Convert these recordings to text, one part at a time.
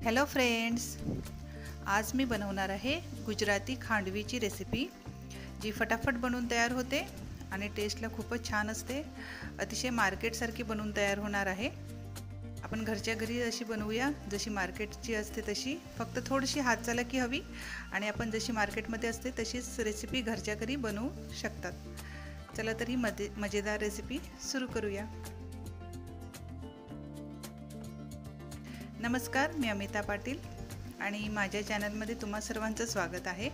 Hello friends, आज मी बनवणार आहे गुजराती खांडवीची रेसिपी, जी फटाफट बनवून तयार होते आणि टेस्टला खूपच छान असते. अतिशय मार्केटसारखी बनवून तयार होणार आहे. आपण घरच्या घरी अशी बनवूया जशी मार्केटची असते तशी, फक्त थोडीशी हातचलाखी हवी आणि आपण जशी मार्केटमध्ये असते तशीच रेसिपी घरच्या घरी बनवू शकतात. चला तर ही मजेदार रेसिपी सुरू करूया. नमस्कार, मी अमिता पाटील आणि माझ्या चॅनलमध्ये तुम्हा सर्वांचं स्वागत आहे.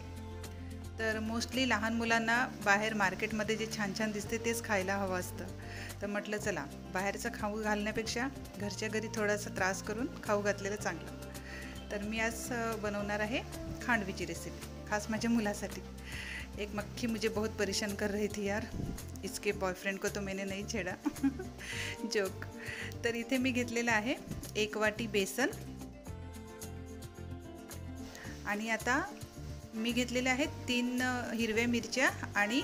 तर मोस्टली लहान मुलांना बाहेर मार्केटमध्ये जे छान छान दिसते तेच खायला हवं असतं. तर म्हटलं चला बाहेरचं खाऊ घालण्यापेक्षा घरच्या घरी थोडासा त्रास करून खाऊ घातलेलं चांगलं. तर मी आज बनवणार आहे खांडवीची रेसिपी, खास माझ्या मुलासाठी. एक मक्खी मुझे बहुत परेशान कर रही थी यार, इसके बॉयफ्रेंड को तो मैंने नहीं छेड़ा जोक. तर इथे मी घेतलेला आहे 1 वाटी बेसन आणि आता मी घेतलेले आहेत 3 हिरव्या मिरच्या आणि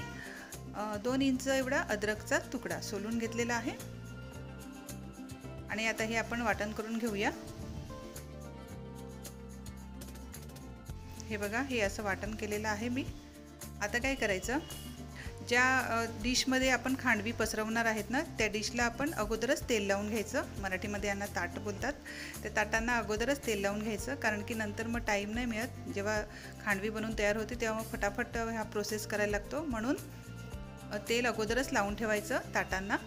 2 इंच एवढा अद्रकचा तुकडा सोलून घेतलेला आहे. आणि आता हे आपण वाटण करून घेऊया. हे बघा, हे असं वाटण केलेलं आहे मी. आता काय करायचं, ज्या डिशमध्ये आपण खांडवी पसरवणार आहेत ना, त्या डिशला आपण अगोदरच तेल लावून घ्यायचं. मराठीमध्ये यांना ताट बोलतात. त्या ताटांना अगोदरच तेल लावून घ्यायचं, कारण की नंतर मग टाईम नाही मिळत. जेव्हा खांडवी बनवून तयार होते तेव्हा मग फटाफट हा प्रोसेस करायला लागतो. म्हणून तेल अगोदरच लावून ठेवायचं ताटांना.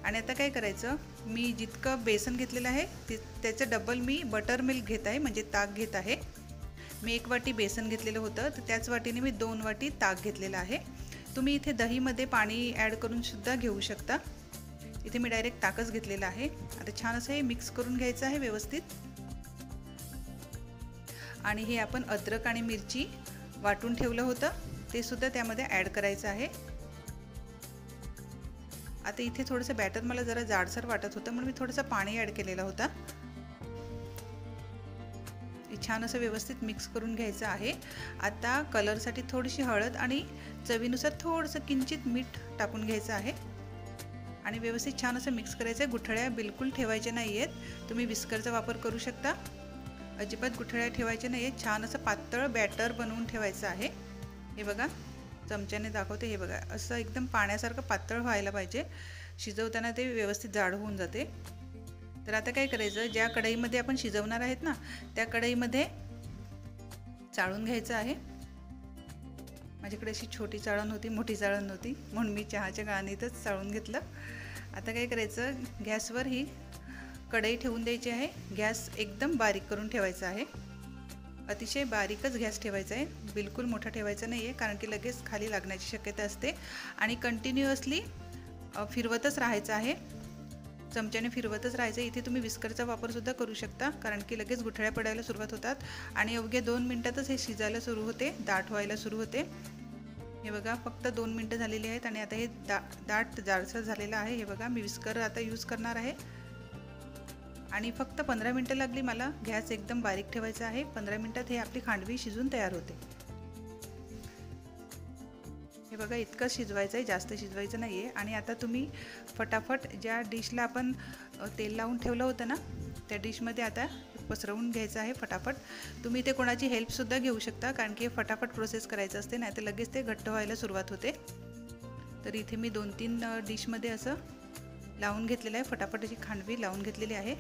आणि आता काय करायचं, मी जितकं बेसन घेतलेलं आहे त्याचं डबल मी बटर मिल्क घेत आहे, म्हणजे ताक घेत आहे. मी 1 वाटी बेसन घेतलेलं होतं, तर त्याच वाटीने मी 2 वाटी ताक घेतलेलं आहे. तुम्ही इथे दहीमध्ये पाणी ॲड करून सुद्धा घेऊ शकता. इथे मी डायरेक्ट ताकच घेतलेलं आहे. आता छान असं हे मिक्स करून घ्यायचं आहे व्यवस्थित. आणि हे आपण अद्रक आणि मिरची वाटून ठेवलं होतं ते सुद्धा त्यामध्ये ॲड करायचं आहे. आता इथे थोडंसं बॅटर मला जरा जाडसर वाटत होतं म्हणून मी थोडंसं पाणी ॲड केलेलं होतं. छान असं व्यवस्थित मिक्स करून घ्यायचं आहे. आता कलरसाठी थोडीशी हळद आणि चवीनुसार थोडंसं किंचित मीठ टाकून घ्यायचं आहे आणि व्यवस्थित छान असं मिक्स करायचं आहे. गुठळ्या बिलकुल ठेवायच्या नाही आहेत. तुम्ही विस्करचा वापर करू शकता. अजिबात गुठळ्या ठेवायच्या नाही आहेत. छान असं पातळ बॅटर बनवून ठेवायचं आहे. हे बघा, चमच्याने दाखवते. हे बघा, असं एकदम पाण्यासारखं पातळ व्हायला पाहिजे. शिजवताना ते व्यवस्थित जाड होऊन जाते. तर आता काय करायचं, ज्या कढईमध्ये आपण शिजवणार आहेत ना, त्या कढईमध्ये चाळून घ्यायचं आहे. माझ्याकडे अशी छोटी चाळण होती, मोठी चाळण नव्हती, म्हणून मी चहाच्या गाळणीतच चाळून घेतलं. आता काय करायचं, गॅसवर ही कढई ठेवून द्यायची आहे. गॅस एकदम बारीक करून ठेवायचा आहे. अतिशय बारीकच गॅस ठेवायचा आहे, बिलकुल मोठा ठेवायचा नाही आहे, कारण की लगेच खाली लागण्याची शक्यता असते. आणि कंटिन्युअसली फिरवतच राहायचं आहे, चमच्याने फिरवतच राहायचं. इथे तुम्ही विस्करचा वापरसुद्धा करू शकता, कारण की लगेच गुठळ्या पडायला सुरुवात होतात आणि अवघ्या 2 मिनटातच हे शिजायला सुरू होते, दाट व्हायला सुरू होते. हे बघा, फक्त 2 मिनटं झालेली आहेत आणि आता हे दाट जाडसर झालेलं आहे. हे बघा, मी विस्कर आता यूज करणार आहे आणि फक्त 15 मिनटं लागली मला. गॅस एकदम बारीक ठेवायचा आहे. 15 मिनटात हे आपली खांडवी शिजून तयार होते. हे बघा, इतकं शिजवायचं आहे, जास्त शिजवायचं नाही आहे. आणि आता तुम्ही फटाफट ज्या डिशला आपण तेल लावून ठेवलं होतं ना, त्या डिशमध्ये आता पसरवून घ्यायचं आहे फटाफट. तुम्ही इथे कोणाची हेल्पसुद्धा घेऊ शकता, कारण की हे फटाफट प्रोसेस करायचं असते, नाही तर लगेच ते घट्ट व्हायला सुरुवात होते. तर इथे मी 2-3 डिशमध्ये असं लावून घेतलेलं आहे. फटाफट अशी खांडवी लावून घेतलेली आहे.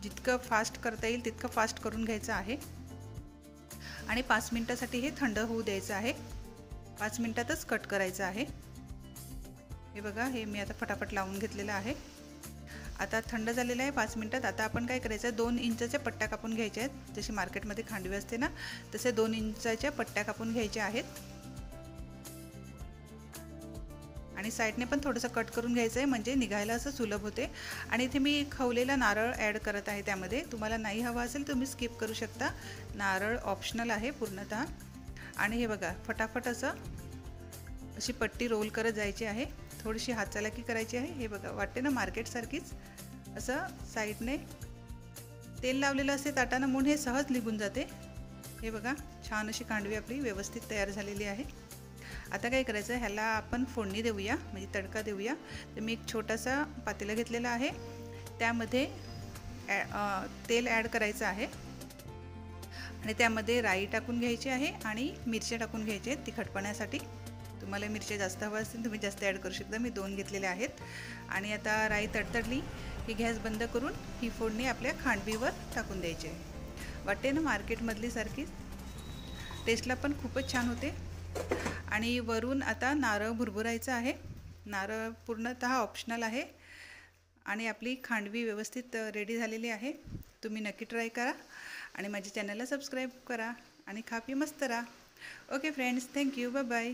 जितकं फास्ट करता येईल तितकं फास्ट करून घ्यायचं आहे. आणि 5 मिनटासाठी हे थंड होऊ द्यायचं आहे. 5 मिनटातच कट करायचं आहे. हे बघा, हे मी आता फटाफट लावून घेतलेलं आहे. आता थंड झालेलं आहे 5 मिनटात. आता आपण काय करायचं, 2 इंचाच्या पट्ट्या कापून घ्यायच्या आहेत. जशी मार्केटमध्ये खांडवी असते ना, तसे 2 इंचाच्या पट्ट्या कापून घ्यायच्या आहेत. आणि साईडने पण थोडंसं कट करून घ्यायचं आहे, म्हणजे निघायला असं सुलभ होते. आणि इथे मी खवलेला नारळ ॲड करत आहे त्यामध्ये. तुम्हाला नाही हवा असेल तुम्ही स्किप करू शकता. नारळ ऑप्शनल आहे पूर्णतः. आणि हे बघा, फटाफट अशी पट्टी रोल करत जायची आहे. थोडीशी हातचलाखी करायची आहे. हे बघा, वाटते ना मार्केटसारखीच. असं साईडने तेल लावलेलं असते ताटानं, म्हणून हे सहज निघून जाते. हे बघा, छान अशी खांडवी आपली व्यवस्थित तयार झालेली आहे. आता काय करायचं, ह्याला आपण फोडणी देऊया, म्हणजे तडका देऊया. तर मी एक छोटासा पातेला घेतलेला आहे. त्यामध्ये तेल ॲड करायचं आहे आणि त्यामध्ये राई टाकून घ्यायची आहे आणि मिरच्या टाकून घ्यायचे आहेत तिखटपणासाठी. तुम्हाला मिरच्या जास्त हव्या असतील तुम्ही जास्त ॲड करू शकता. मी 2 घेतलेल्या आहेत. आणि आता राई तडतडली की गॅस बंद करून ही फोडणी आपल्या खांडवीवर टाकून द्यायची आहे. वाटते ना मार्केटमधली सारखी, टेस्टला पण खूपच छान होते. आणि वरून आता नारळ भुरभुरायचं आहे. नारळ पूर्णतः ऑप्शनल आहे. आणि आपली खांडवी व्यवस्थित रेडी झालेली आहे. तुम्ही नक्की ट्राय करा आणि माझ्या चॅनलला सबस्क्राईब करा आणि खा पी मस्त राहा. Okay friends, thank you, bye bye.